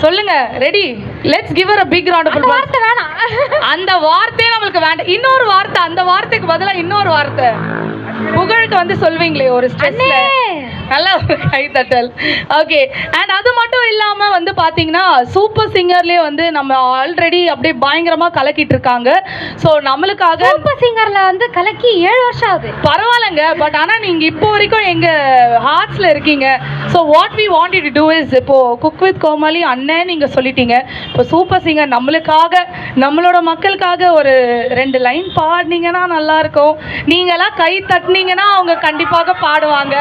சொல்லுங்க. Ready? Let's give her a big round of applause. வார்த்தை வேணாம். அந்த வார்த்தையே நம்மளுக்கு வேண்டாம். இன்னொரு வார்த்தை, அந்த வார்த்தைக்கு பதிலா இன்னொரு வார்த்தை. புகழுக்கு வந்து சொல்வீங்களே ஒரு ஸ்ட்ரெஸ்ல. நல்லா கை தட்டல். ஓகே. அண்ட் அது மட்டும் இல்லாம வந்து பாத்தீங்கன்னா சூப்பர் சிங்கர்லயே வந்து நம்ம ஆல்ரெடி அப்படியே பயங்கரமா கலக்கிட்டு இருக்காங்க. ஸோ நம்மளுக்காக சூப்பர் சிங்கர்ல வந்து கலக்கி 7 வருஷம் ஆகுது. பரவாயில்லைங்க. பட் ஆனா நீங்க இப்போ வரைக்கும் எங்க ஹார்ட்ஸ்ல இருக்கீங்க. So what we wanted to do is, இப்போ குக் வித் கோமாளி அண்ணன் நீங்க சொல்லிட்டீங்க. இப்போ சூப்பர் சிங்கர் நம்மளுக்காக, நம்மளோட மக்களுக்காக ஒரு 2 லைன் பாடினீங்கன்னா நல்லா இருக்கும். நீங்களாம் கை தட்டினீங்கன்னா அவங்க கண்டிப்பாக பாடுவாங்க.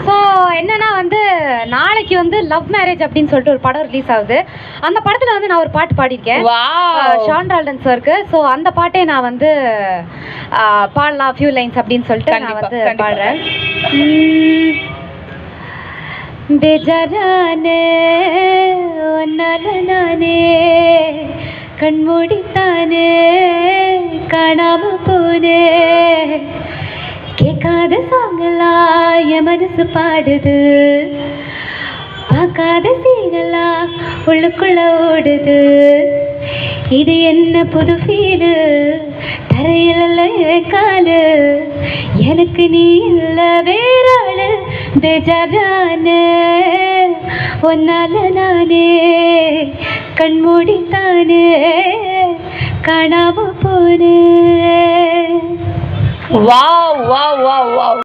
ஸோ என்னன்னா வந்து நாளைக்கு வந்து லவ் மேரேஜ் அப்படின்னு சொல்லிட்டு ஒரு படம் ரிலீஸ் ஆகுது. அந்த படத்தில் வந்து நான் ஒரு பாட்டு பாடியிருக்கேன் ஷான் ரால்டன் சாருக்கு. ஸோ அந்த பாட்டை நான் வந்து பாடலாம் ஃபியூ லைன்ஸ் அப்படின்னு சொல்லிட்டு நான் வந்து பாடுறேன். பேஜாரானே நானே கண்மூடித்தானே காணாம போனே கேட்காத சாங்கலா என் மனசு பாடுது பார்க்காத சீனலா உள்ளுக்குள்ள ஓடுது இது என்ன புது ஃபீலு தரையில காலு எனக்கு நீ இல்ல வேறாளு பேஜாரானே ஒன்னால நானே கண்மூடித்தானே காணாம போனே. Wow wow wow wow.